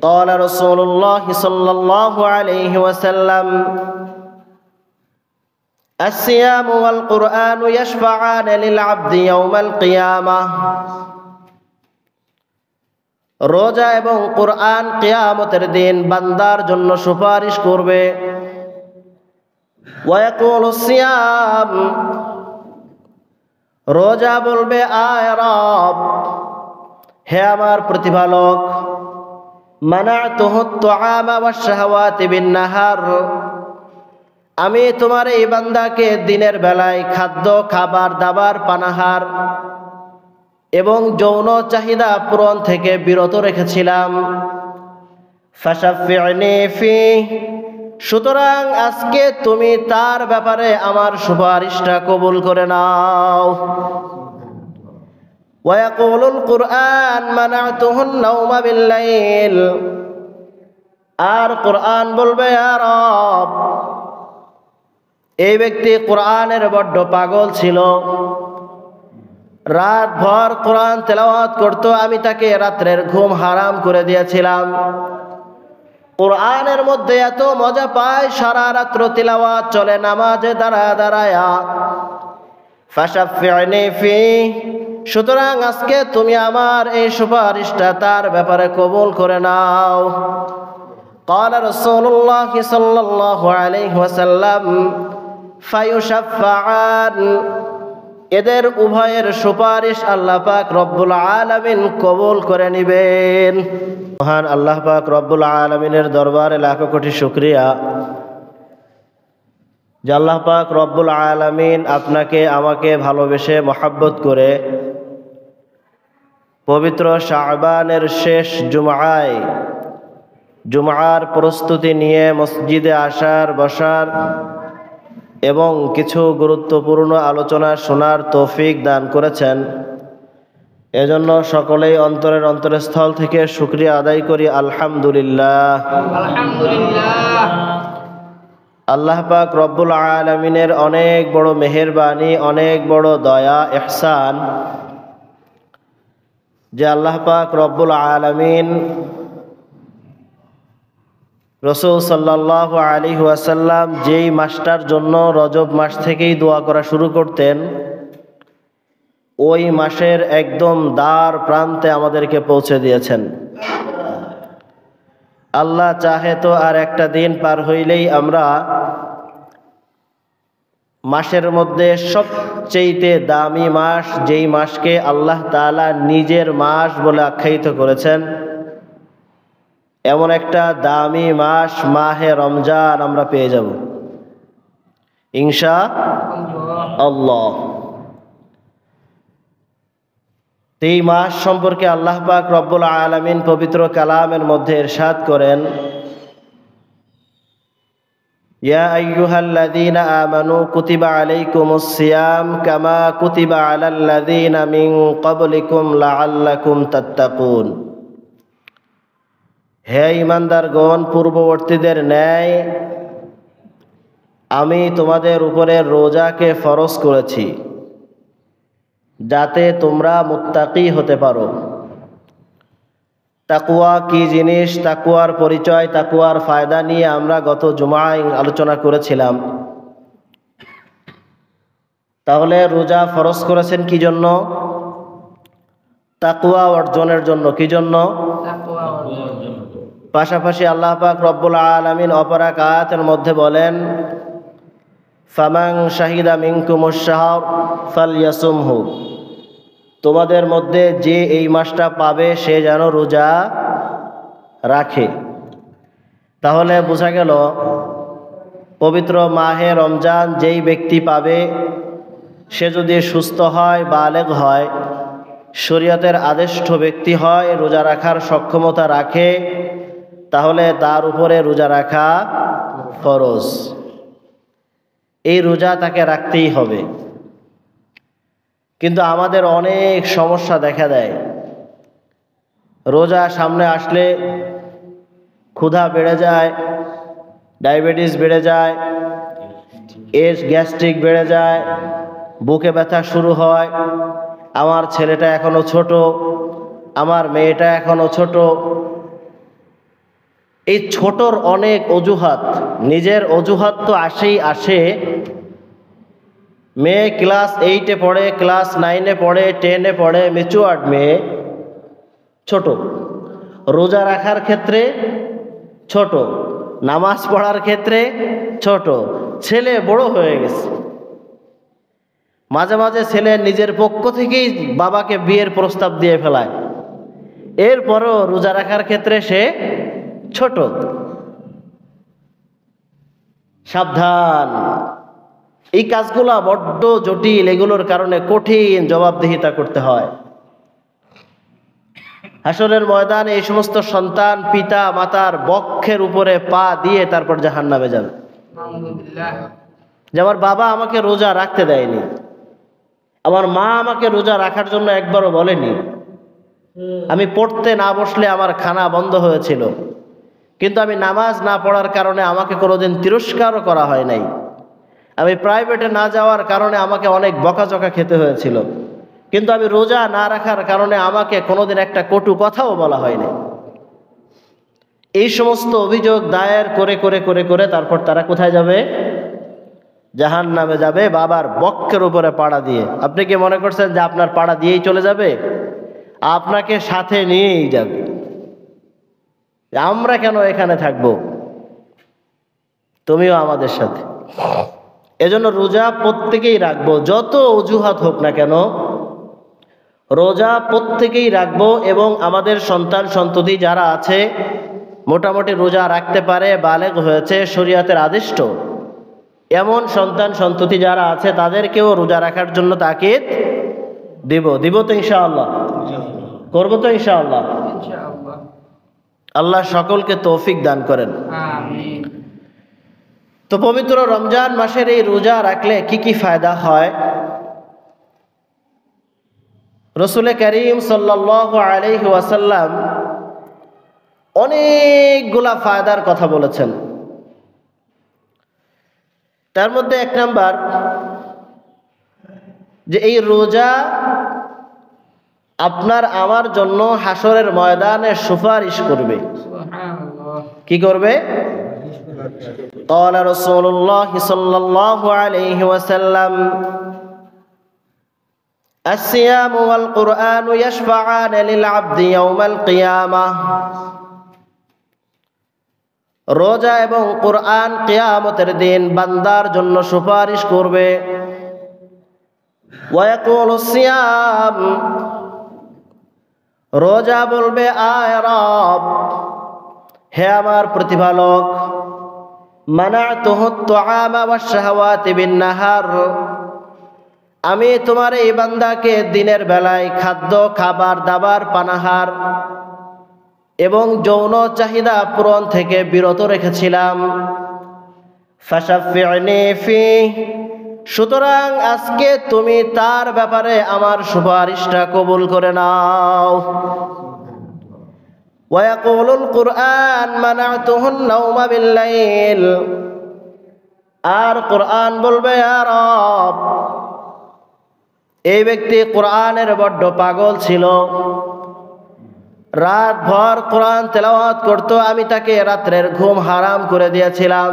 قال رسول الله صلى الله عليه وسلم الصيام والقرآن يشفعان للعبد يوم القيامة রোজা এবং কোরআন কিয়ামতের দিন বান্দার জন্য সুপারিশ করবে। ওয়ায়াকুলু সিয়াম, রোজা বলবে আয় রব, হে আমার প্রতিপালক, মানাতুহু তুআমা ওয়াশ শাহাওয়াতি বিন নাহার, আমি তোমার এই বান্দাকে দিনের বেলায় খাদ্য খাবার দাবার পানাহার এবং যৌন চাহিদা পূরণ থেকে বিরত রেখেছিলাম। ফাশাফি'নি ফি, সুতরাং আজকে তুমি তার ব্যাপারে আমার সুপারিশটা কবুল করে নাও। ওয়ায়াকুলুল কুরআন মানাতুহুন নাওমা বিল-লাইল, আর কোরআন বলবে ইয়া রব, এই ব্যক্তি কোরআনের বড্ড পাগল ছিল, রাত ভর কোরআন তেলাওয়াত করত, আমি তাকে রাত্রের ঘুম হারাম করে দিয়েছিলাম। কোরআনের মধ্যে এত মজা পায়, সারা রাত্র তিলাওয়াত চলে নামাজে দাঁড়ায়া। ফাশাফি'নি ফি, সুতরাং আজকে তুমি আমার এই সুপারিশটা তার ব্যাপারে কবুল করে নাও। قال رسول الله صلى الله عليه وسلم ফায়ুশাফাআন, এদের উভয়ের সুপারিশ আল্লাহ পাক রব্বুল আলামিন কবুল করে নেবেন। মহান আল্লাহ পাক রব্বুল আলামিনের দরবারে লাখো কোটি শুকরিয়া যে আল্লাহ পাক রব্বুল আলামিন আপনাকে আমাকে ভালোবেসে মহব্বত করে পবিত্র শাবানের শেষ জুমআয় জুমআর প্রস্তুতি নিয়ে মসজিদে আসার বসার এবং কিছু গুরুত্বপূর্ণ আলোচনা শোনার তৌফিক দান করেছেন। এজন্য সকলেই অন্তরের অন্তরস্থল থেকে শুকরিয়া আদায় করি আলহামদুলিল্লাহ। আলহামদুলিল্লাহ। আল্লাহ পাক রব্বুল আলামিনের অনেক বড় মেহেরবানি, অনেক বড় দয়া ইহসান যে আল্লাহ পাক রব্বুল আলামিন রাসূল সাল্লাল্লাহু আলাইহি ওয়াসাল্লাম যেই মাসটার জন্য রজব মাস থেকেই দোয়া করা শুরু করতেন, ওই মাসের একদম দ্বার প্রান্তে আমাদেরকে পৌঁছে দিয়েছেন। আল্লাহ চাহে তো আর একটা দিন পার হইলেই আমরা মাসের মধ্যে সবচেয়ে দামি মাস, যেই মাসকে আল্লাহ তাআলা নিজের মাস বলে আখ্যায়িত করেছেন, এমন একটা দামি মাস মাহে রমজান আমরা পেয়ে যাব ইনশাআল্লাহ। এই মাস সম্পর্কে আল্লাহ পাক রব্বুল আলামিন পবিত্র কালামের মধ্যে ইরশাদ করেন, ইয়া আইয়ুহাল্লাযীনা আমানু কুতিবা আলাইকুমুস সিয়াম কামা কুতিবা আলাল্লাযীনা মিন ক্বাবলিকুম লাআল্লাকুম তাত্তাকুন, হে ঈমানদারগণ, পূর্ববর্তীদের ন্যায় আমি তোমাদের উপরে রোজাকে ফরজ করেছি যাতে তোমরা মুত্তাকি হতে পারো। তাকওয়া কি জিনিস, তাকওয়ার পরিচয়, তাকওয়ার ফায়দা নিয়ে আমরা গত জুমায় আলোচনা করেছিলাম। তাহলে রোজা ফরজ করেছেন কি জন্য? তাকওয়া অর্জনের জন্য। কি জন্য? পাশাপাশি আল্লাহ পাক রব্বুল আলামিন অপর এক আয়াতের মধ্যে বলেন, ফামান শাহিদা মিনকুমুশ শাহর ফালইয়াসুমহু, তোমাদের মধ্যে যে এই মাসটা পাবে সে যেন রোজা রাখে। তাহলে বোঝা গেল পবিত্র মাহে রমজান যেই ব্যক্তি পাবে সে যদি সুস্থ হয়, বালেগ হয়, শরীয়তের আদেষ্ট ব্যক্তি হয়, রোজা রাখার সক্ষমতা রাখে, তাহলে তার উপরে রোজা রাখা ফরজ। এই রোজা তাকে রাখতেই হবে। কিন্তু আমাদের অনেক সমস্যা দেখা দেয়। রোজা সামনে আসলে ক্ষুধা বেড়ে যায়, ডায়াবেটিস বেড়ে যায়, গ্যাস্ট্রিক বেড়ে যায়, বুকে ব্যথা শুরু হয়, আমার ছেলেটা এখনো ছোট, আমার মেয়েটা এখনো ছোট, এই ছোটর অনেক অজুহাত, নিজের অজুহাত তো আসে। মেয়ে ক্লাস 8-এ পড়ে, ক্লাস 9-এ পড়ে, 10-এ পড়ে, ম্যাচুয়ার্ড মেয়ে, ছোট। রোজা রাখার ক্ষেত্রে ছোট, নামাজ পড়ার ক্ষেত্রে ছোট। ছেলে বড় হয়ে গেছে। মাঝে মাঝে ছেলে নিজের পক্ষ থেকেই বাবাকে বিয়ের প্রস্তাব দিয়ে ফেলায়, এরপরও রোজা রাখার ক্ষেত্রে সে ছোট। সাবধান, এই কাজগুলা বড্ড জটিল, এগুলোর কারণে কঠিন জবাবদিহিতা করতে হয়। হাসরের ময়দানে এই সমস্ত সন্তান পিতা মাতার বক্ষের উপরে পা দিয়ে তারপর জাহান্নামে যাবে। যে আমার বাবা আমাকে রোজা রাখতে দেয়নি, আমার মা আমাকে রোজা রাখার জন্য একবারও বলেনি, আমি পড়তে না বসলে আমার খানা বন্ধ হয়েছিল, কিন্তু আমি নামাজ না পড়ার কারণে আমাকে কোনোদিন তিরস্কারও করা হয় নাই, আমি প্রাইভেটে না যাওয়ার কারণে আমাকে অনেক বকাঝকা খেতে হয়েছিল, কিন্তু আমি রোজা না রাখার কারণে আমাকে কোনোদিন একটা কটু কথাও বলা হয়নি। এই সমস্ত অভিযোগ দায়ের করে করে করে করে তারপর তারা কোথায় যাবে? জাহান্নামে যাবে, বাবার বক্ষের উপরে পাড়া দিয়ে। আপনি কি মনে করছেন যে আপনার পাড়া দিয়েই চলে যাবে? আপনাকে সাথে নিয়েই যাবে। আমরা কেন এখানে থাকবো, তুমিও আমাদের সাথে। এজন্য রোজা প্রত্যেকেই রাখবো, যত অজুহাত হোক না কেন রোজা প্রত্যেকেই রাখবো। এবং আমাদের সন্তান সন্ততি যারা আছে মোটামুটি রোজা রাখতে পারে, বালেগ হয়েছে, শরীয়তের আদিষ্ট, এমন সন্তান সন্ততি যারা আছে তাদেরকেও রোজা রাখার জন্য তাকিদ দিব তো ইনশাআল্লাহ, করবো তো ইনশাআল্লাহ। আল্লাহ সকলকে তৌফিক দান করেন, আমিন। তো পবিত্র রমজান মাসের এই রোজা রাখলে কি কি ফায়দা হয়? রাসূল করিম সাল্লাল্লাহু আলাইহি ওয়াসাল্লাম অনেকগুলা ফায়দার কথা বলেছেন। তার মধ্যে এক নাম্বার, যে এই রোজা আপনার আমার জন্য হাসরের ময়দানে সুপারিশ করবে। কি করবে? قال رسول الله صلى الله عليه وسلم الصيام والقرآن يشفعان للعبد يوم القيامة। রোজা এবং কোরআন কিয়ামতের দিন বান্দার জন্য সুপারিশ করবে। ويقول الصيام, রোজা বলবে আয় রব, হে আমার প্রতিপালক, মানাতুহু আত-তাআমা ওয়াশ-শাহাওয়াতি বিন-নাহার, আমি তোমার এই বান্দাকে দিনের বেলায় খাদ্য খাবার দাবার পানাহার এবং যৌন চাহিদা পূরণ থেকে বিরত রেখেছিলাম। ফাশাফি'নি ফি, সুতরাং আজকে তুমি তার ব্যাপারে আমার সুপারিশটা কবুল করে নাও। ওয়ায়াকুলুল কুরআন মানাতুহুন নাওমা বিল-লাইল, আর কোরআন বলবে ইয়া রব, এই ব্যক্তি কোরআনের বড্ড পাগল ছিল, রাত ভর কোরআন তেলাওয়াত করত, আমি তাকে রাত্রের ঘুম হারাম করে দিয়েছিলাম।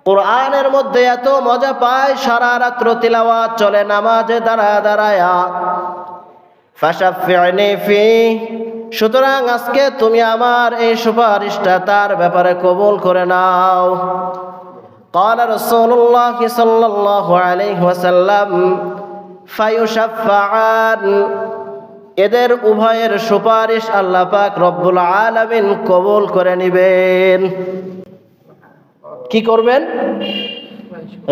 কোরআনের মধ্যে এত মজা পায়, সারা রাত্র তিলাওয়াত চলে নামাজে দাঁড়ায়া। ফাশাফি'নি ফি, সুতরাং আজকে তুমি আমার এই সুপারিশটা তার ব্যাপারে কবুল করে নাও। قال رسول الله صلى الله عليه وسلم ফায়ুশাফাআন, এদের উভয়ের সুপারিশ আল্লাহ পাক রব্বুল আলামিন কবুল করে নেবেন। কি করবেন?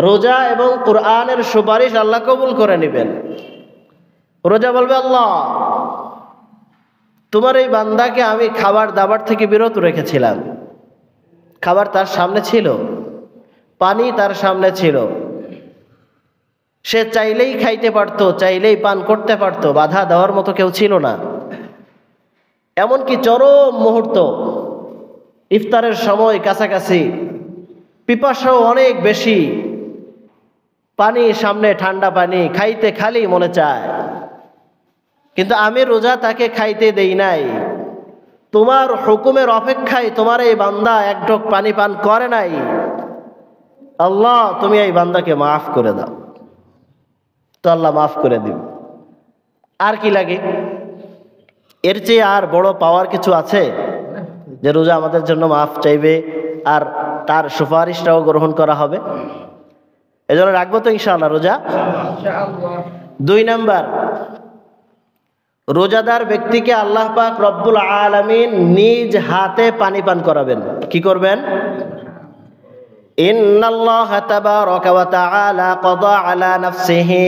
রোজা এবং কোরআনের সুপারিশ আল্লাহ কবুল করে নেবেন। রোজা বলবে আল্লাহ, তোমার এই বান্দাকে আমি খাবার দাবার থেকে বিরত রেখেছিলাম, খাবার তার সামনে ছিল, পানি তার সামনে ছিল, সে চাইলেই খাইতে পারতো, চাইলেই পান করতে পারতো, বাধা দেওয়ার মতো কেউ ছিল না। এমনকি চরম মুহূর্ত, ইফতারের সময় কাছাকাছি, পিপাসাও অনেক বেশি, পানি সামনে, ঠান্ডা পানি, খাইতে খালি মনে চায়, কিন্তু আমি রোজা তাকে খাইতে দেই নাই, তোমার হুকুমের অপেক্ষায় তোমার এই বান্দা এক ঢোক পানি পান করে নাই, আল্লাহ তুমি এই বান্দাকে মাফ করে দাও। তো আল্লাহ মাফ করে দিবে। আর কি লাগে? এর চেয়ে আর বড় পাওয়ার কিছু আছে যে রোজা আমাদের জন্য মাফ চাইবে আর তার সুপারিশটাও গ্রহণ করা হবে? এজন্য রাখবো তো ইনশাআল্লাহ রোজা। ইনশাআল্লাহ। 2 নাম্বার, রোজাদার ব্যক্তিকে আল্লাহ পাক রব্বুল আলামিন নিজ হাতে পানি পান করাবেন। কি করবেন? ইন্নাল্লাহা তাবারাকা ওয়া তাআলা ক্বাদা আলা নাফসিহি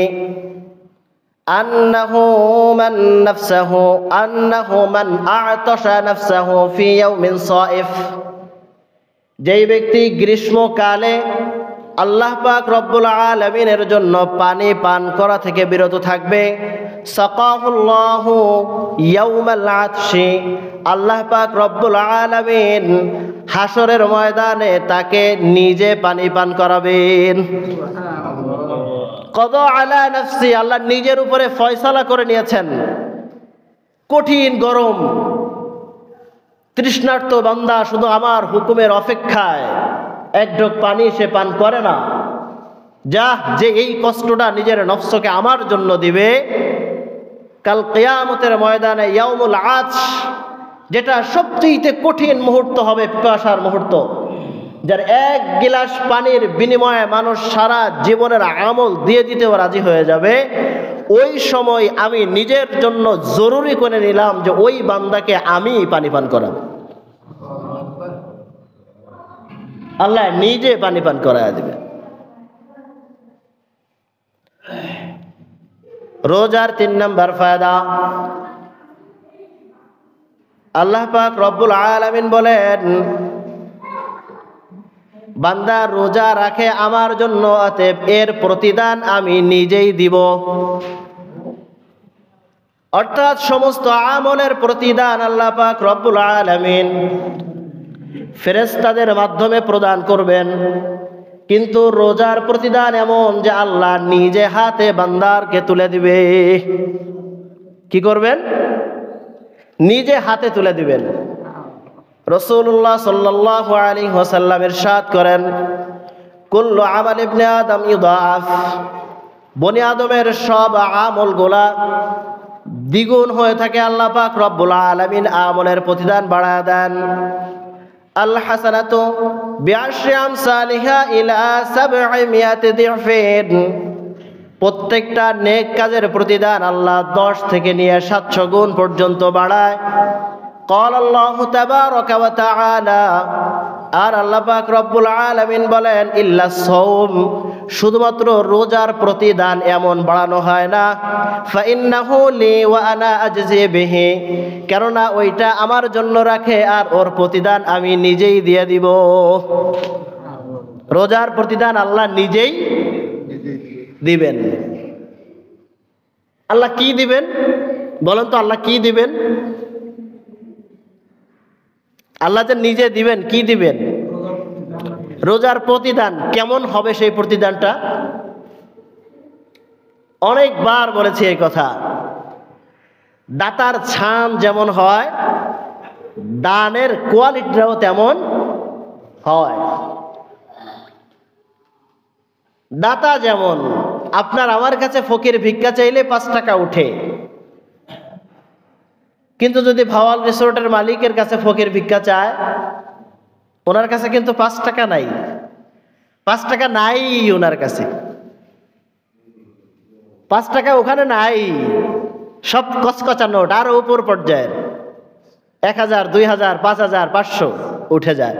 আন্নাহু মান আ'তাশা নাফসাহু ফি ইয়াউমিন সাইফ। যেই ব্যক্তি গ্রীষ্মকালে আল্লাহ পাক রব্বুল আলামিনের জন্য পানি পান করা থেকে বিরত থাকবে, সাকাহুল্লাহু ইয়াউমাল আতশি, আল্লাহ পাক রব্বুল আলামিন হাসরের ময়দানে তাকে নিজে পানি পান করাবেন। কদা আলা নাফসি, আল্লাহ নিজের উপরে ফয়সালা করে নিয়েছেন। কঠিন গরম, তৃষ্ণার্ত বান্দা শুধু আমার হুকুমের অপেক্ষায় এক ঢোক পানি সে পান করে না, যে এই কষ্টটা নিজের নফসকে আমার জন্য দিবে, কাল কিয়ামতের ময়দানে ইয়াউমুল আতশ, যেটা সবচেয়ে কঠিন মুহূর্ত হবে, পিপাসার মুহূর্ত, যার এক গিলাস পানির বিনিময়ে মানুষ সারা জীবনের আমল দিয়ে দিতেও রাজি হয়ে যাবে, ওই সময় আমি নিজের জন্য জরুরি করে নিলাম যে ওই বান্দাকে আমি পানি পান করাবো। আল্লাহ নিজে পানি পান করায় দিবে। রোজার 3 নাম্বার ফায়দা, আল্লাহ পাক রব্বুল আলামিন বলেন, বান্দা রোজা রাখে আমার জন্য, অতএব এর প্রতিদান আমি নিজেই দিব। অর্থাৎ সমস্ত আমলের প্রতিদান আল্লাহ পাক রব্বুল আলামিন ফেরেশতাদের মাধ্যমে প্রদান করবেন, কিন্তু রোজার প্রতিদান এমন যে আল্লাহ নিজে হাতে বান্দারকে তুলে দিবে। কি করবেন? নিজে হাতে তুলে দিবেন। রাসূলুল্লাহ সাল্লাল্লাহু আলাইহি ওয়াসাল্লাম ইরশাদ করেন, কুল্লু আমাল ইবনে আদম ইউদাফ, বনি আদমের সব আমলগুলা দ্বিগুণ হয়ে থাকে। আল্লাহ পাক রব্বুল আলামিন আমলের প্রতিদান বাড়ায় দেন। আল হাসানাতু বিআশরি আমসালিহা ইলা 700 দিফিন, প্রত্যেকটা নেক কাজের প্রতিদান আল্লাহ 10 থেকে নিয়ে 700 গুণ পর্যন্ত বাড়ায়। قال الله تبارك وتعالى, আর আল্লাহ পাক রব্বুল আলামিন বলেন, ইল্লা সাওম, শুধুমাত্র রোজার প্রতিদান এমন বাড়ানো হয় না, ফাইন্নাহু লি ওয়া আনা আজজি বিহি, কেননা ওইটা আমার জন্য রাখে আর ওর প্রতিদান আমি নিজেই দিয়ে দিব। রোজার প্রতিদান আল্লাহ নিজেই দিবেন। আল্লাহ কি দিবেন বলেন তো? আল্লাহ কি দিবেন? আল্লাহ যে নিজে দিবেন, কি দিবেন? রোজার প্রতিদান। কেমন হবে সেই প্রতিদানটা? অনেকবার বলেছি এই কথা। দাতার ছান যেমন হয়, দানের কোয়ালিটিটাও তেমন হয়। দাতা যেমন, আপনার আমার কাছে ফকির ভিক্ষা চাইলে 5 টাকা উঠে, কিন্তু যদি ভাওয়াল রিসোর্টের মালিকের কাছে ফকির ভিক্ষা চায়, ওনার কাছে কিন্তু 5 টাকা নাই। 5 টাকা নাই ওনার কাছে, 5 টাকা ওখানে নাই, সব কচকচা নোট, আরো উপর পর্যায়ের 1000, 2000, 5000, 500 উঠে যায়।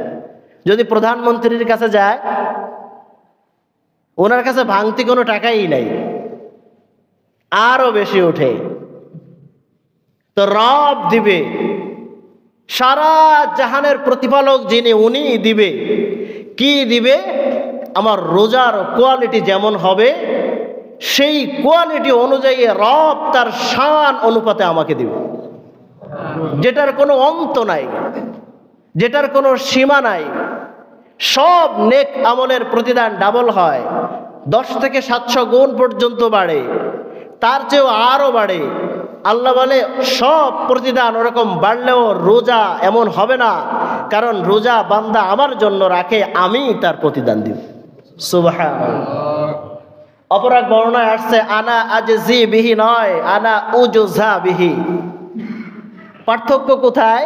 যদি প্রধানমন্ত্রীর কাছে যায়, ওনার কাছে ভাঙতি কোনো টাকাই নাই, আরো বেশি উঠে। তো রব দিবে, সারা জাহানের প্রতিপালক যিনি, উনি দিবে। কি দিবে? আমার রোজার কোয়ালিটি যেমন হবে, সেই কোয়ালিটি অনুযায়ী রব তার শান অনুপাতে আমাকে দিবে, যেটার কোনো অন্ত নাই, যেটার কোনো সীমা নাই। সব নেক আমলের প্রতিদান ডাবল হয়, 10 থেকে 700 গুণ পর্যন্ত বাড়ে, তার চেয়েও আরো বাড়ে। আল্লাহ বলে সব প্রতিদান ওরকম বাড়লেও রোজা এমন হবে না, কারণ রোজা বান্দা আমার জন্য রাখে, আমি তার প্রতিদান দিব। সুবহানাল্লাহ। অপর এক বর্ণনায় আসছে আনা আজজি বিহি নয়, আনা উজুজা বিহি। পার্থক্য কোথায়?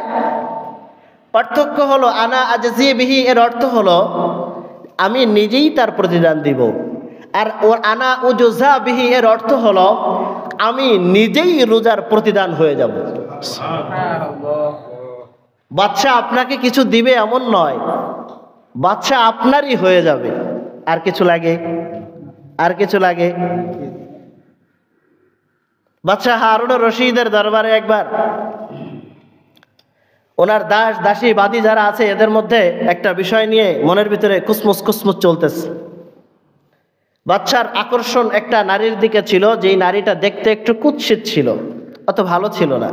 পার্থক্য হলো আনা আজজি বিহি এর অর্থ হলো আমি নিজেই তার প্রতিদান দিব, আর ওর আনা উজুজা বিহি এর অর্থ হলো আমি নিজেই রোজার প্রতিদান হয়ে যাব। বাদশা আপনাকে কিছু দিবে এমন নয়, বাদশা আপনারই হয়ে যাবে। আর কিছু লাগে? আর কিছু লাগে? বাদশা হারুন রশিদের দরবারে একবার ওনার দাস দাসী বাদী যারা আছে এদের মধ্যে একটা বিষয় নিয়ে মনের ভিতরে কুসমুস কুসমুস চলতেছে। বাদশার আকর্ষণ একটা নারীর দিকে ছিল, যেই নারীটা দেখতে একটু কুৎসিত ছিল, অত ভালো ছিল না।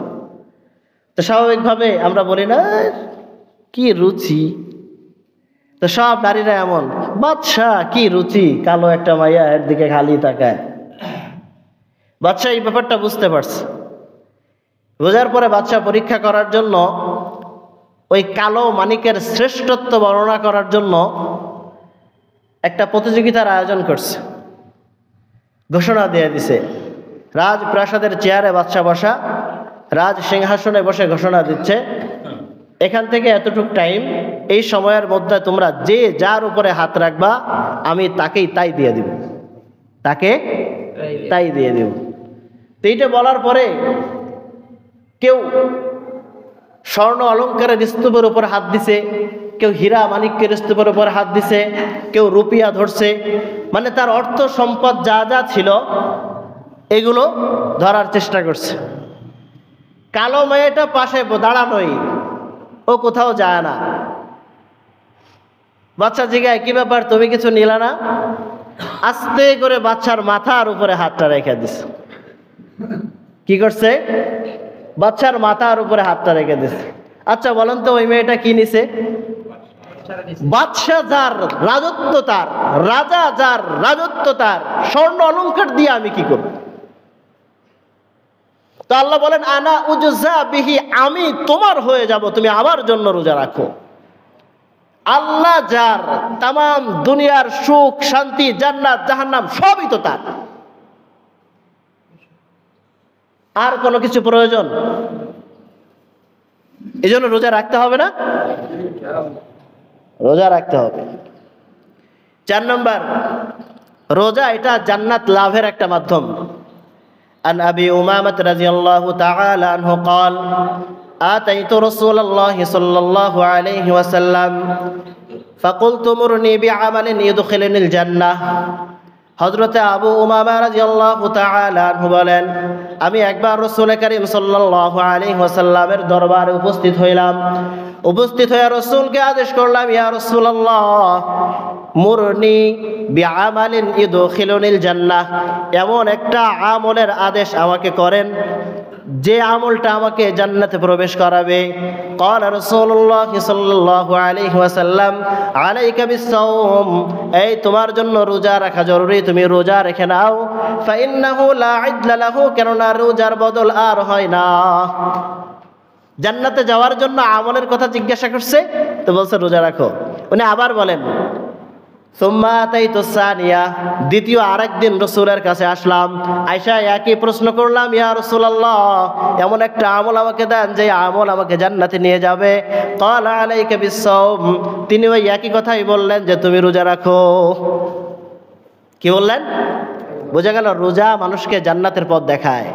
তো স্বাভাবিকভাবে আমরা বলি না কি রুচি, তো সব নারীরা এমন, বাদশা কি রুচি, কালো একটা মাইয়া এর দিকে খালি তাকায়। বাদশা এই ব্যাপারটা বুঝতে পারছে। বোঝার পরে বাদশা পরীক্ষা করার জন্য ওই কালো মানিকের শ্রেষ্ঠত্ব বর্ণনা করার জন্য একটা প্রতিযোগিতার আয়োজন করছে, ঘোষণা দিয়ে দিছে। রাজপ্রাসাদের চেয়ারে বাদশা বসা, রাজ সিংহাসনে বসে ঘোষণা দিচ্ছে, এখান থেকে এতটুক টাইম, এই সময়ের মধ্যে তোমরা যে যার উপরে হাত রাখবা আমি তাকেই তাই দিয়ে দিব, তাকে তাই দিয়ে দিব। তো এইটা বলার পরে কেউ স্বর্ণ অলঙ্কারের স্তূপের উপর হাত দিছে, কেউ হীরা মানিক্যের স্তূপের উপর হাত দিছে, কেউ রুপিয়া ধরছে, মানে তার অর্থ সম্পদ যা যা ছিল এগুলো ধরার চেষ্টা করছে। কালো মেয়েটা পাশে দাঁড়ানোই, ও কোথাও যায় না। বাচ্চা জিগায় কি ব্যাপার, তুমি কিছু নিলা না? আস্তে করে বাচ্চার মাথার উপরে হাতটা রেখে দিছে। কি করছে? বাচ্চার মাথার উপরে হাতটা রেখে দিছে। আচ্ছা বলেন তো ওই মেয়েটা কি নিছে? বাদশা যার রাজত্ব তার, রাজা যার রাজত্ব তার, স্বর্ণ অলংকার দিয়ে আমি কি করব? তো আল্লাহ বলেন আনা উজজা বিহি, আমি তোমার হয়ে যাব, তুমি আমার জন্য রোজা রাখো। আল্লাহ যার, তামাম দুনিয়ার সুখ শান্তি জান্নাত জাহান্নাম সবই তো তার, আর কোনো কিছু প্রয়োজন? এই জন্য রোজা রাখতে হবে না? রোজা রাখতে হবে। 4 নম্বর, রোজা এটা জান্নাত লাভের একটা মাধ্যম। আন আবি উমামাহ রাদিয়াল্লাহু তাআলা আনহু قال آتيت رسول الله صلى الله عليه وسلم فقلت مرني بعمل يدخلني الجنة। হযরতে আবু উমামা রাদিয়াল্লাহু তাআলা আনহু বলেন, আমি একবার রাসূল করিম সাল্লাল্লাহু আলাইহি ওয়াসাল্লামের দরবারে উপস্থিত হইলাম। উপস্থিত হয়ে রাসূলকে আদেশ করলাম, ইয়া রাসূলুল্লাহ মুরনি বিআমালিন ইদখিলুনিল জান্নাহ, এমন একটা আমলের আদেশ আমাকে করেন যে আমলটা আমাকে জান্নাতে প্রবেশ করাবে। قال رسول الله صلى الله عليه وسلم عليك بالصوم, এই তোমার জন্য রোজা রাখা জরুরি, তুমি রোজা রেখে নাও। فإنه لا عدل له, কেননা রোজার বদল আর হয় না। জান্নাতে যাওয়ার জন্য আমলের কথা জিজ্ঞাসা করছে, তো বলছে রোজা রাখো। উনি আবার বলেন সুম্মা আতাইতু সানিয়া, দ্বিতীয় আরেকদিন রাসূলের কাছে আসলাম, আয়েশা একই প্রশ্ন করলাম, ইয়া রাসূলুল্লাহ এমন একটা আমল আমাকে দেন যে আমল আমাকে জান্নাতে নিয়ে যাবে। ক্বালা আলাইকা বিসসাওম, তিনি ওই একই কথাই বললেন যে তুমি রোজা রাখো। কি বললেন? বোঝা গেল রোজা মানুষকে জান্নাতের পথ দেখায়।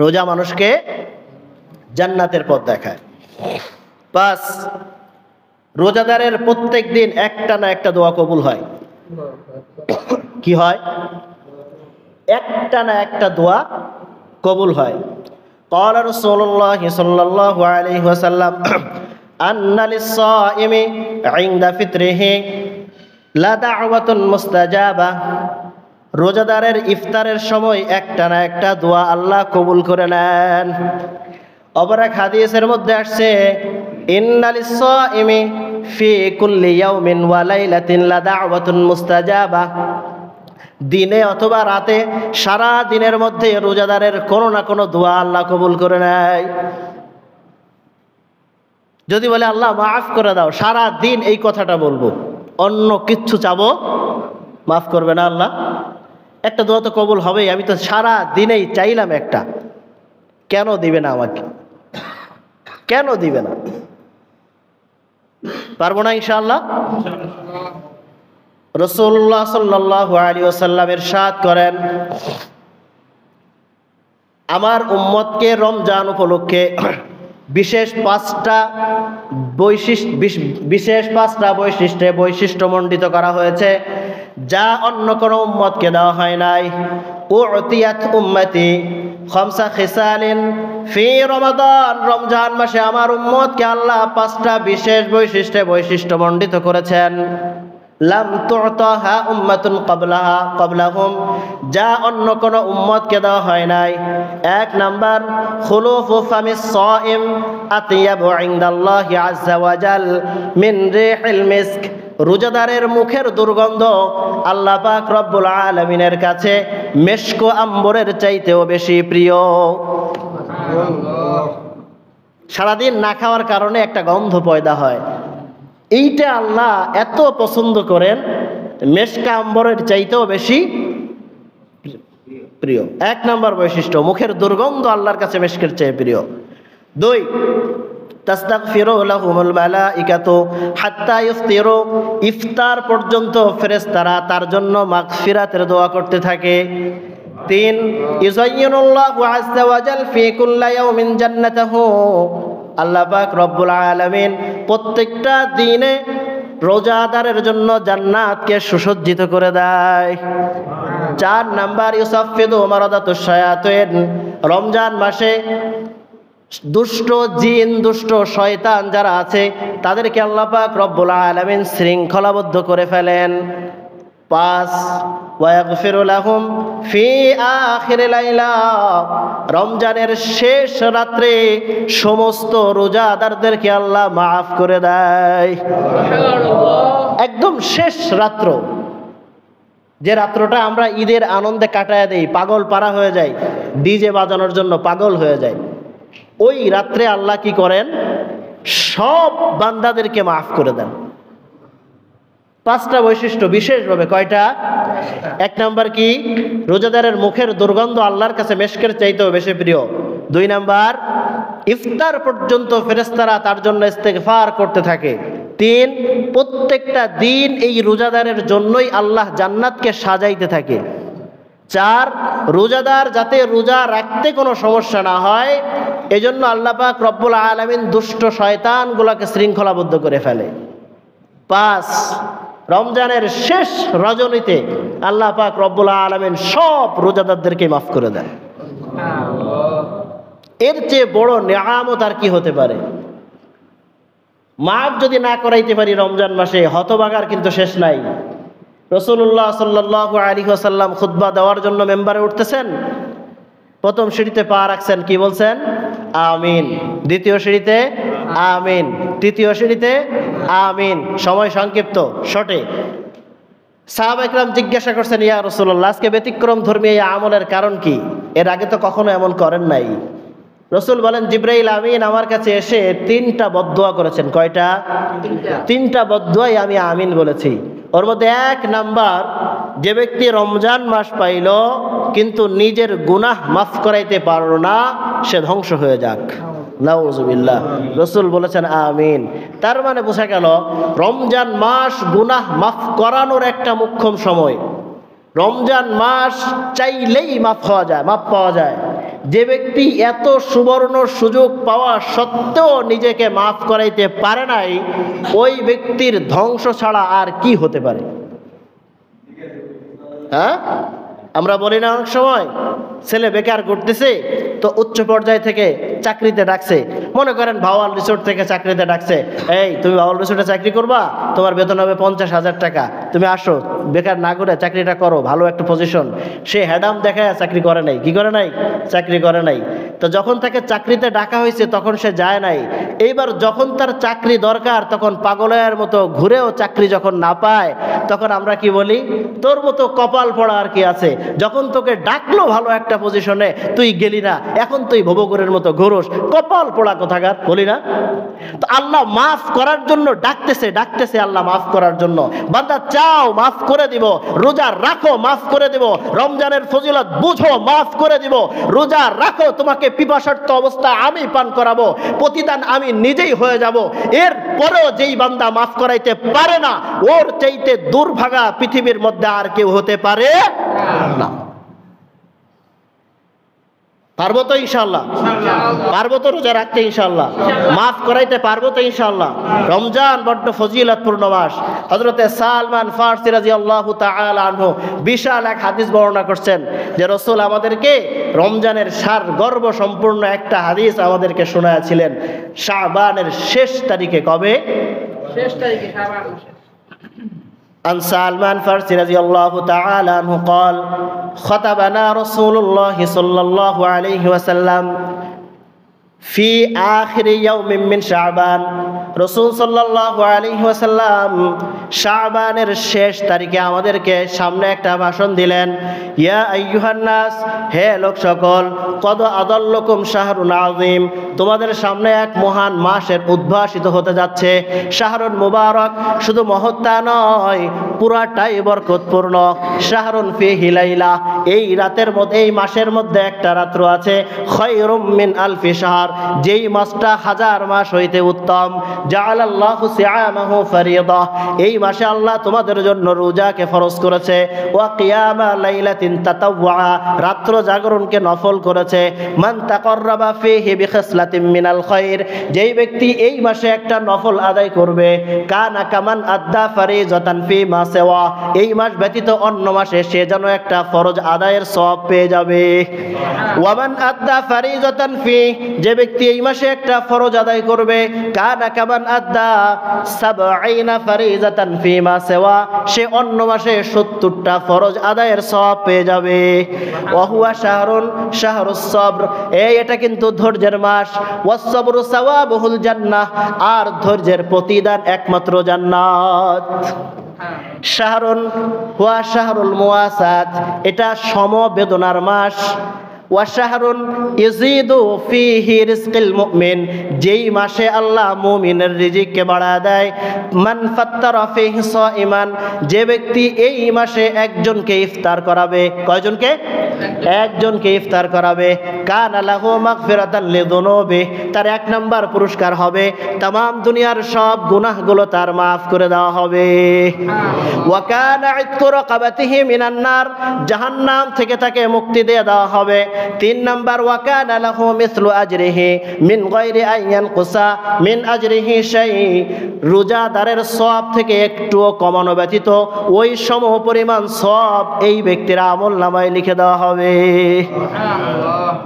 রোজা মানুষকে জান্নাতের পথ দেখায়। 5, রোজাদারের প্রত্যেক দিন একটা না একটা দোয়া কবুল হয়। কি হয়? একটা না একটা দোয়া কবুল হয়। قال رسول الله صلى الله عليه وسلم أن للصائم عند فطره لدعوة مستجابة, রোজাদারের ইফতারের সময় একটা না একটা দোয়া আল্লাহ কবুল করে নেন। অপর এক হাদিসের মধ্যে আসছে ইন্না লিস-সাইমি ফি কুল্লি ইয়াউমিন ওয়া লাইলাতিন লাদাওয়াতুন মুস্তাজাবা, দিনে অথবা রাতে, সারা দিনের মধ্যে রোজাদারের কোনো না কোনো দোয়া আল্লাহ কবুল করে নেয়। যদি বলে আল্লাহ মাফ করে দাও, সারা দিন এই কথাটা বলবো, অন্য কিচ্ছু চাবো, মাফ করবে না আল্লাহ? একটা দোয়া তো কবুল হবেই। আমি তো সারা দিনেই চাইলাম একটা, কেন দিবে না আমাকে? কেন দিবে না? পারবো না ইনশাআল্লাহ? রাসূলুল্লাহ সাল্লাল্লাহু আলাইহি ওয়াসাল্লাম ইরশাদ করেন, আমার উম্মতকে রমজান উপলক্ষে বিশেষ পাঁচটা বৈশিষ্ট্যে বৈশিষ্ট্যমণ্ডিত করা হয়েছে, যা অন্য কোনো উম্মতকে দেওয়া হয় নাই। উতিয়াত উম্মতি খামসা খিসালিন ফি রমাদান, রমজান মাসে আমার উম্মতকে আল্লাহ পাঁচটা বিশেষ বৈশিষ্ট্যে বৈশিষ্ট্যমণ্ডিত করেছেন। লাম তুতাহা উম্মাতুন ক্বাবলাহুম, যা অন্য কোন উম্মতকে দেওয়া হয় নাই। এক নাম্বার, খুলুফু ফামিস সাইম আতিয়াবু ইনদাল্লাহি আযজা ওয়া জাল মিন রিহিল মিস্ক, রোজাদারের মুখের দুর্গন্ধ আল্লাহ পাক রব্বুল আলামিনের কাছে মেশক আম্বরের চাইতেও বেশি প্রিয়। সারাদিন না খাওয়ার কারণে একটা গন্ধ পয়দা হয়, এইটা আল্লাহ এত পছন্দ করেন, মেশকা আম্বরের চাইতেও বেশি প্রিয়। এক নম্বর বৈশিষ্ট্য, মুখের দুর্গন্ধ আল্লাহর কাছে মেশকের চেয়ে প্রিয়। দুই, তাস্তাগফিরু লাহুমুল মালাইকাতু হাত্তা ইফতিরু, ইফতার পর্যন্ত ফেরেশতারা তার জন্য মাগফিরাতের দোয়া করতে থাকে। তিন, ইউযায়্যিনুল্লাহু আযজা ওয়া জাল ফি কুল্লি ইয়াউমিন জান্নাতাহু, আল্লাহ পাক রব্বুল আলামিন প্রত্যেকটা দিনে রোজাদারের জন্য জান্নাতকে সুসজ্জিত করে দেয়। চার নাম্বার, ইউসাফফিদু মারাদাতুশ শায়াতিন, রমজান মাসে দুষ্ট জিন, দুষ্ট শয়তান যারা আছে তাদেরকে আল্লাহ পাক রব্বুল আলামিন শৃঙ্খলাবদ্ধ করে ফেলেন। পাঁচ, ওয়াগফিরু লাহুম ফি আখির লাইলা, রমজানের শেষ রাত্রে সমস্ত রোজাদারদেরকে আল্লাহ মাফ করে দেয়। একদম শেষ রাত্র, যে রাত্রটা আমরা ঈদের আনন্দে কাটায় দেই, পাগল পারা হয়ে যায়, ডিজে বাজানোর জন্য পাগল হয়ে যায়, ওই রাত্রে আল্লাহ কি করেন? সব বান্দাদেরকে মাফ করে দেন। পাঁচটা বৈশিষ্ট্য বিশেষভাবে। কয়টা? এক নাম্বার কি? রোজাদারের মুখের দুর্গন্ধ আল্লাহর কাছে মেশকের চাইতেও বেশি প্রিয়। দুই নাম্বার, ইফতার পর্যন্ত ফেরেশতারা তার জন্য ইস্তেগফার করতে থাকে। তিন, প্রত্যেকটা দিন এই রোজাদারের জন্যই আল্লাহ জান্নাতকে সাজাইতে থাকে। চার, রোজাদার যাতে রোজা রাখতে কোনো সমস্যা না হয় এজন্য আল্লাহ পাক রব্বুল আলামিন দুষ্ট শয়তানগুলোকে শৃঙ্খলাবদ্ধ করে ফেলে। পাঁচ, রমজানের শেষ রজনীতে আল্লাহ পাক রব্বুল আলামিন সব রোজাদারদেরকে মাফ করে দেন। এর চেয়ে বড় নিয়ামত আর কি হতে পারে? মাফ যদি না করাইতে পারি রমজান মাসে, হতভাগার কিন্তু শেষ নাই। রাসূলুল্লাহ সাল্লাল্লাহু আলাইহি ওয়াসাল্লাম খুতবা দেওয়ার জন্য মেম্বারে উঠতেছেন, প্রথম সিঁড়িতে পা রাখছেন, কি বলছেন? আমিন। দ্বিতীয় সিঁড়িতে আমিন, তৃতীয় সিঁড়িতে আমিন। সময় সংক্ষিপ্ত, শর্টে। সাহাবা ইকরাম জিজ্ঞাসা করছেন, ইয়া রাসূলুল্লাহ, আজকে ব্যতিক্রম ধর্মী এই আমলের কারণ কি? এর আগে তো কখনো এমন করেন নাই। রসুল বলেন, জিবরাইল আমিন আমার কাছে এসে 3টা বদদুয়া করেছেন। কয়টা? 3টা বদদুয়াই আমি আমিন বলেছি। ওর মধ্যে এক নাম্বার, যে ব্যক্তি রমজান মাস পাইল কিন্তু নিজের গুনাহ মাফ করাইতে পারল না, সে ধ্বংস হয়ে যাক। নাউজুবিল্লাহ। রসুল বলেছেন আমিন। তার মানে বোঝা গেল রমজান মাস গুনাহ মাফ করানোর একটা মুখ্যম সময়। রমজান মাস চাইলেই মাফ পাওয়া যায়। যে ব্যক্তি এত সুবর্ণ সুযোগ পাওয়া সত্ত্বেও নিজেকে মাফ করাইতে পারে নাই, ওই ব্যক্তির ধ্বংস ছাড়া আর কি হতে পারে? হ্যাঁ, আমরা বলি না অনেক সময় ছেলে বেকার করতেছে তো উচ্চ পর্যায় থেকে চাকরিতে ডাকছে, মনে করেন ভাওয়াল রিসোর্ট থেকে চাকরিতে ডাকছে, এই তুমি ভাওয়াল রিসোর্টে চাকরি করবা, তোমার বেতন হবে 50,000 টাকা, তুমি আসো, বেকার না করে চাকরিটা করো, ভালো একটা পজিশন। সে হ্যাডাম দেখায় চাকরি করে নাই, কি করে নাই? চাকরি করে নাই। তো যখন তাকে চাকরিতে ডাকা হয়েছে তখন সে যায় নাই। এইবার যখন তার চাকরি দরকার তখন পাগলের মতো ঘুরেও চাকরি যখন না পায় তখন আমরা কি বলি? তোর মতো কপাল পড়া আর কি আছে, যখন তোকে ডাকলো ভালো একটা পজিশনে তুই গেলি না, এখন তুই ভবঘুরের মতো ঘুরোস, কপাল পড়া কোথাকার, বলি না? তো আল্লাহ মাফ করার জন্য ডাকতেছে আল্লাহ মাফ করার জন্য। বান্দা চাও মাফ করে দিব, রোজা রাখো মাফ করে দিব, রমজানের ফজিলত বুঝো মাফ করে দিব, রোজা রাখো তোমাকে পিপাসার্থ অবস্থায় আমি পান করাবো, প্রতিদান আমি নিজেই হয়ে যাব। এর পরেও যেই বান্দা মাফ করাইতে পারে না, ওর চাইতে দুর্ভাগা পৃথিবীর মধ্যে আর কেউ হতে পারে না। পারবো তো ইনশাআল্লাহ? পারবো তো রোজা রাখতে ইনশাআল্লাহ? মাফ করাইতে পারবো তো ইনশাআল্লাহ? রমজান বড্ড ফজিলতপূর্ণ মাস। হযরতে সালমান ফারসি রাদিয়াল্লাহু তাআলা আনহু বিশাল এক হাদিস বর্ণনা করছেন যে রাসূল আমাদেরকে রমজানের সারগর্ভ সম্পূর্ণ একটা হাদিস আমাদেরকে শোনায়াছিলেন শাবানের শেষ তারিখে। কবে? শেষ তারিখে শাবান মাসে। عن سلمان الفارسي رضي الله تعالى عنه قال خطبنا رسول الله صلى الله عليه وسلم في آخر يوم من شعبان। রসুল সাল্লাল্লাহু আলাইহি ওয়াসাল্লাম শাবানের শেষ তারিখে আমাদেরকে সামনে একটা ভাষণ দিলেন। ইয়া আইয়ুহান নাস, হে লোক সকল, কদ আদাল্লাকুম শাহরুন আযীম, তোমাদের সামনে এক মহান মাসের উদ্ভাসিত হতে যাচ্ছে। শাহরুন মুবারক, শুধু মহত্তা নয় পুরাটাই বরকতপূর্ণ। শাহরুন ফিহি লাইলা, এই রাতের মধ্যে, এই মাসের মধ্যে একটা রাত্র আছে। খায়রুম মিন আলফি শাহর, যেই মাসটা হাজার মাস হইতে উত্তম। জাআলাল্লাহু সিয়ামাহু ফারিদা, এই মাসে আল্লাহ তোমাদের জন্য রোজাকে ফরজ করেছে। ওয়া কিয়ামা লাইলাতিন তাতাওয়া, রাত্র জাগরণকে নফল করেছে। মান তাকাররাবা ফিহি বিখিসলাতিন মিনাল খায়র, যেই ব্যক্তি এই মাসে একটা নফল আদায় করবে, কানা কামান আদ্দা ফারিজাতান ফি মা সিওয়া, এই মাস ব্যতীত অন্য মাসে সে যেন একটা ফরজ আদায়ের সওয়াব পেয়ে যাবে। ওয়া মান আদ্দা ফারিজাতান ফি, যে ব্যক্তি এই মাসে একটা ফরজ আদায় করবে, কানা কামান আদ্দা সাবঈনা ফারিজাতান ফি মা সিওয়া, সে অন্য মাসে 70টা ফরজ আদায়ের সওয়াব পেয়ে যাবে। ওয়া হুয়া শাহরুস সবর, এটা কিন্তু ধৈর্যের মাস। ওয়াস সবরু সাওয়াবুল জান্নাহ, আর ধৈর্যের প্রতিদান একমাত্র জান্নাত। শাহরুন হুয়া শাহরুল মুওয়াসাত, এটা সমবেদনার মাস। ওয়া শাহরুন ইয়াজিদু ফীহি রিজকিল মুমিন, যেই মাসে আল্লাহ মুমিনের রিজিককে বাড়ায় দেয়। মান ফাত্তারা ফীহি সাইমান, যে ব্যক্তি এই মাসে একজনকে ইফতার করাবে, কয়জনকে? একজনকে ইফতার করাবে, কানা লাহু মাগফিরাতান লিযুনুবি, তার 1 নাম্বার পুরস্কার হবে तमाम দুনিয়ার সব গুনাহগুলো তার maaf করে দেওয়া হবে। ওয়া কানা ইতকু রাকাবাতিহি মিনান নার, জাহান্নাম থেকে তাকে মুক্তি দিয়ে দেওয়া হবে। 3 নাম্বার, ওয়া কানা লাহু মিসলু আজরিহি মিন গায়রি আন ইয়ানকুসা মিন আজরিহি শাই, রোজাদারের সওয়াব থেকে একটুও কমানো ব্যতীত ওই সম পরিমাণ সওয়াব এই ব্যক্তির আমলনামায় লিখে দেওয়া হবে।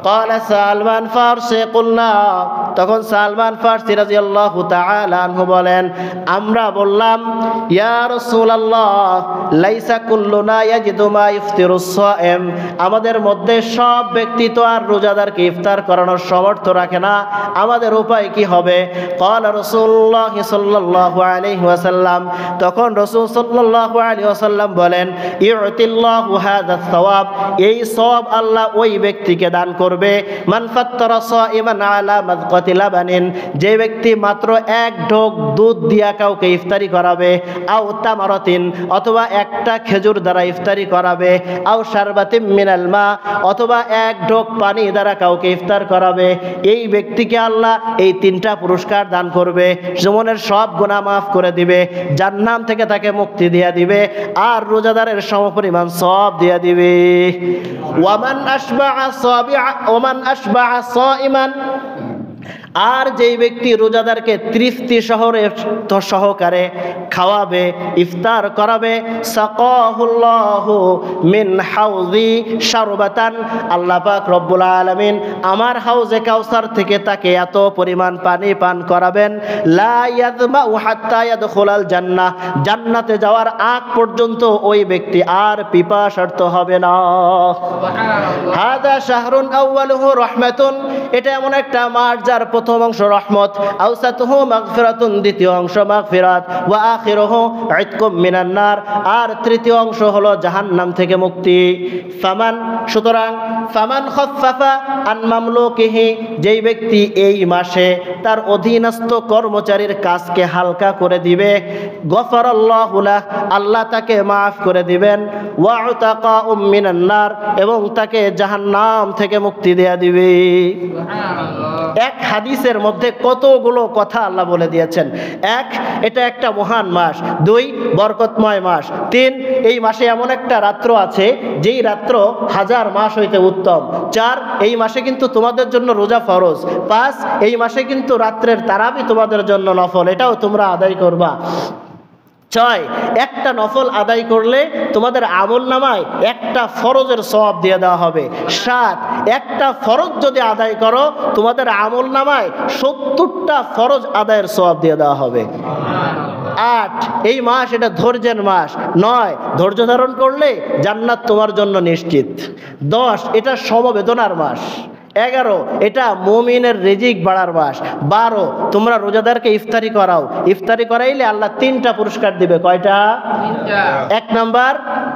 قال সালমান ফারসি কুলনা, তখন সালমান ফারসি রাদিয়াল্লাহু তাআলা আনহু বলেন, আমরা বললাম, ইয়া রাসূলুল্লাহ লাইসা কুল্লুনা ইয়াজিদু মা ইফতিরুস সাইম, আমাদের মধ্যে সব ব্যক্তি তো আর রোজাদারকে ইফতার করানোর সামর্থ্য রাখে না, আমাদের উপায় কি হবে? قال রাসূলুল্লাহ সাল্লাল্লাহু আলাইহি ওয়াসাল্লাম, তখন রাসূল সাল্লাল্লাহু আলাইহি ওয়াসাল্লাম বলেন, ইউতিল্লাহু হাযাস সাওয়াব, এই সওয়াব আল্লাহ ওই ব্যক্তিকে দান করবে। মান ফাত্তারা সাইমান আলা মাযকাতি লাবানিন, যে ব্যক্তি মাত্র 1 ঢোক দুধ দিয়া কাউকে ইফতারি করাবে, আও তামারাতিন, অথবা একটা খেজুর দ্বারা ইফতারি করাবে, আও শারবাতিম মিনাল মা, অথবা 1 ঢোক পানি দ্বারা কাউকে ইফতার করাবে, এই ব্যক্তিকে আল্লাহ এই 3টা পুরস্কার দান করবে। জীবনের সব গুনাহ maaf করে দিবে, জান্নাত থেকে তাকে মুক্তি দিয়ে দিবে, আর রোজাদারের সমপরিমাণ সওয়াব দিয়ে দিবে। ওয়ামান আশবাআ সাইমান, আর যেই ব্যক্তি রোজাদারকে তৃপ্তি সহকারে খাওয়াবে, ইফতার করাবে, সাকাহুল্লাহু মিন হাউজি শারবাতান, আল্লাহ পাক রব্বুল আলামিন আমার হাউজে কাউসার থেকে তাকে এত পরিমাণ পানি পান করাবেন, লা ইয়াযমাউ হাত্তা ইয়াদখুলাল জান্নাহ, জান্নাতে যাওয়ার আগ পর্যন্ত ওই ব্যক্তি আর পিপাসার্ত হবে না। হাদা শাহরুন আউয়ালুহু রাহমাতুন, এটা এমন একটা মাস যার প্রথম অংশ রহমত, আওসাতুহু মাগফিরাতুন, দ্বিতীয় অংশ মাগফিরাত, ওয়া আখিরুহু ইতকুম মিনান নার, আর তৃতীয় অংশ হলো জাহান্নাম থেকে মুক্তি। ফামান, সুতরাং ফামান খাফফাফা আন মামলুকিহি, যেই ব্যক্তি এই মাসে তার অধীনস্থ কর্মচারীর কাজকে হালকা করে দিবে, গফারাল্লাহু লাহ, আল্লাহ তাকে মাফ করে দিবেন, ওয়া উতাকা মিনান নার, এবং তাকে জাহান্নাম থেকে মুক্তি দেয়া দিবে। এক হাদিসের মধ্যে কতগুলো কথা আল্লাহ বলে দিয়েছেন। এক, এটা একটা মহান মাস। দুই, বরকতময় মাস। তিন, এই মাসে এমন একটা রাত্র আছে যেই রাত্র 1000 মাস হইতে উত্তম। চার, এই মাসে কিন্তু তোমাদের জন্য রোজা ফরজ। পাঁচ, এই মাসে কিন্তু রাত্রের তারাবি তোমাদের জন্য নফল, এটাও তোমরা আদায় করবা। ছয়, একটা নফল আদায় করলে তোমাদের আমল নামায় একটা ফরজের সওয়াব দিয়ে দেওয়া হবে। সাত, একটা ফরজ যদি আদায় করো তোমাদের আমল নামায় 70টা ফরজ আদায়ের সওয়াব দিয়ে দেওয়া হবে। আট, এই মাস এটা ধৈর্যের মাস। নয়, ধৈর্য ধারণ করলে জান্নাত তোমার জন্য নিশ্চিত। 10, এটা সমবেদনার মাস। 11, এটা মুমিনের রিজিক বাড়ার মাস। 12, তোমরা রোজাদারকে ইফতারি করাও, ইফতারি করাইলে আল্লাহ 3টা পুরস্কার দিবে। কয়টা? 1 নাম্বার,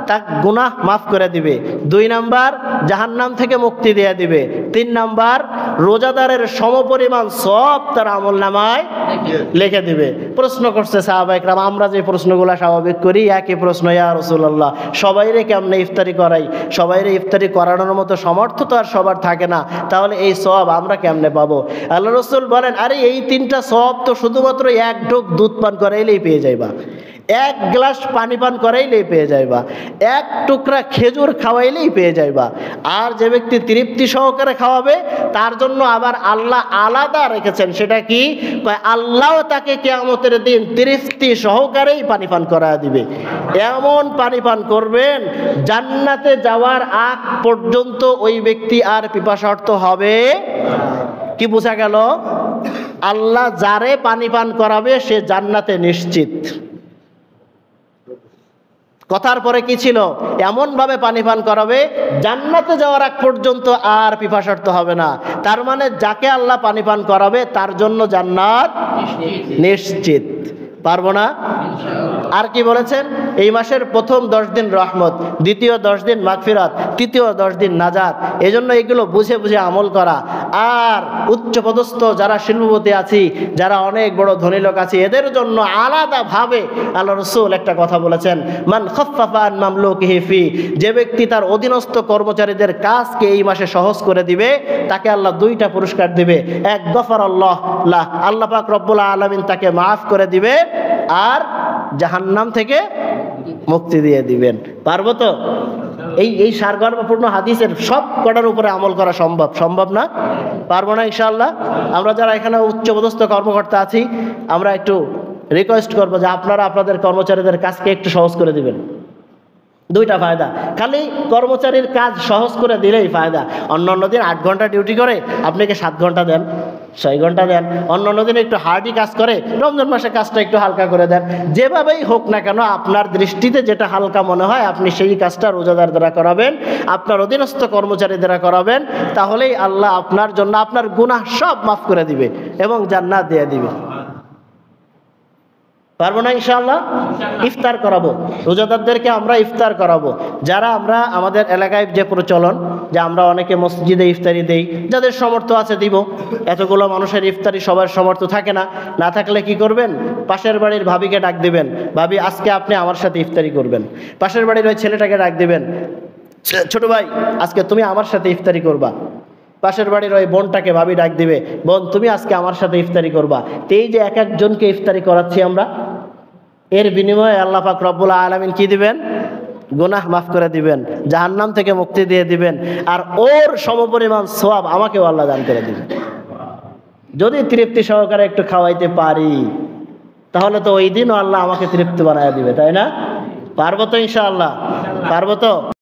তার গুনাহ মাফ করে দিবে। 2 নাম্বার, জাহান্নাম থেকে মুক্তি দিয়ে দিবে। 3 নাম্বার, রোজাদারের সমপরিমাণ সব তার আমল নামায় লিখে দিবে। প্রশ্ন করছে সাহাবা ইকরাম, আমরা যে প্রশ্নগুলো স্বাভাবিক করি একই প্রশ্ন, ইয়া রাসূলুল্লাহ, সবাইরে কেমনে ইফতারি করাই? সবাইরে ইফতারি করানোর মতো সামর্থ্য তো আর সবার থাকে না, তাহলে এই সওয়াব আমরা কেমনে পাবো? আল্লাহ রাসূল বলেন, আরে এই 3টা সওয়াব তো শুধুমাত্র 1 ঢোক দুধ পান করাইলেই পেয়ে যাইবা, 1 গ্লাস পানি পান করাইলেই পেয়ে যাইবা, 1 টুকরা খেজুর খাওয়াইলেই পেয়ে যাইবা। আর যে ব্যক্তি তৃপ্তি সহকারে খাওয়াবে তার জন্য আবার আল্লাহ আলাদা রেখেছেন। সেটা কি? আল্লাহ তাকে কিয়ামতের দিন তৃপ্তি সহকারেই পানি পান করা দিবে। এমন পানি পান করবেন জান্নাতে যাওয়ার আগ পর্যন্ত ওই ব্যক্তি আর পিপাসার্ত হবে। কি বোঝা গেল? আল্লাহ যারে পানি পান করাবে সে জান্নাতে নিশ্চিত। কথার পরে কি ছিল? এমন ভাবে পানি পান করাবে জান্নাতে যাওয়ার আগ পর্যন্ত আর পিপাসার্ত হবে না। তার মানে যাকে আল্লাহ পানি পান করাবে তার জন্য জান্নাত নিশ্চিত। পারবো না? আর কি বলেছেন? এই মাসের প্রথম 10 দিন রহমত, দ্বিতীয় 10 দিন মাগফিরাত, তৃতীয় 10 দিন নাজাত। এই জন্য এগুলো বুঝে বুঝে আমল করা। আর উচ্চপদস্থ যারা শিল্পপতি আছি, যারা অনেক বড় ধনী লোক আছে, এদের জন্য আলাদাভাবে আল্লাহ রাসূল একটা কথা বলেছেন, মান খাফফাফা আন মামলুকিহি ফি, যে ব্যক্তি তার অধীনস্থ কর্মচারীদের কাজকে এই মাসে সহজ করে দিবে তাকে আল্লাহ 2টা পুরস্কার দিবে। এক, গফারাল্লাহ লাহ, আল্লাহ পাক রব্বুল আলামিন তাকে মাফ করে দিবে, আর জাহান্নাম থেকে মুক্তি দিয়ে দিবেন। পারবো তো? এই সারগর্ভপূর্ণ হাদিসের সব কটার উপরে আমল করা সম্ভব না? পারবো না ইনশাআল্লাহ? আমরা যারা এখানে উচ্চপদস্থ কর্মকর্তা আছি, আমরা একটু রিকোয়েস্ট করবো যে আপনারা আপনাদের কর্মচারীদের কাজকে একটু সহজ করে দিবেন। 2টা ফায়দা, খালি কর্মচারীর কাজ সহজ করে দিলেই ফায়দা। অন্য দিন 8 ঘন্টা ডিউটি করে, আপনাকে 7 ঘন্টা দেন, 6 ঘন্টা দেন। অন্য দিন একটু হার্ডি কাজ করে, রমজান মাসে কাজটা একটু হালকা করে দেন। যেভাবেই হোক না কেন, আপনার দৃষ্টিতে যেটা হালকা মনে হয় আপনি সেই কাজটা রোজাদার দ্বারা করাবেন, আপনার অধীনস্থ কর্মচারী দ্বারা করাবেন। তাহলেই আল্লাহ আপনার জন্য আপনার গুনাহ সব মাফ করে দিবে এবং জান্নাত দিয়ে দিবে। পারবো না ইনশাআল্লাহ? ইফতার করাবো, রোজাদারদেরকে আমরা ইফতার করাবো। যারা আমরা আমাদের এলাকায় যে প্রচলন যে আমরা অনেকে মসজিদে ইফতারি দেই, যাদের সামর্থ্য আছে দিব। এতগুলো মানুষের ইফতারি সবার সামর্থ্য থাকে না। না থাকলে কি করবেন? পাশের বাড়ির ভাবিকে ডাক দিবেন, ভাবি আজকে আপনি আমার সাথে ইফতারি করবেন। পাশের বাড়ির ওই ছেলেটাকে ডাক দিবেন, ছোট ভাই আজকে তুমি আমার সাথে ইফতারি করবা। পাশের বাড়ির ওই বোনটাকে ভাবি ডাক দিবে, বোন তুমি আজকে আমার সাথে ইফতারি করবা। তো এই যে এক একজনকে ইফতারি করাচ্ছি আমরা, এর বিনিময়ে আল্লাহ পাক রব্বুল আলামিন কি দিবেন? গুনাহ মাফ করে দিবেন, জাহান্নাম থেকে মুক্তি দিয়ে দিবেন, আর ওর সমপরিমাণ সওয়াব আমাকেও আল্লাহ দান করে দিবেন। যদি তৃপ্তি সহকারে একটু খাওয়াইতে পারি তাহলে তো ওই দিনও আল্লাহ আমাকে তৃপ্তি বানায় দিবে, তাই না? পারবো তো ইনশাআল্লাহ? পারবো তো?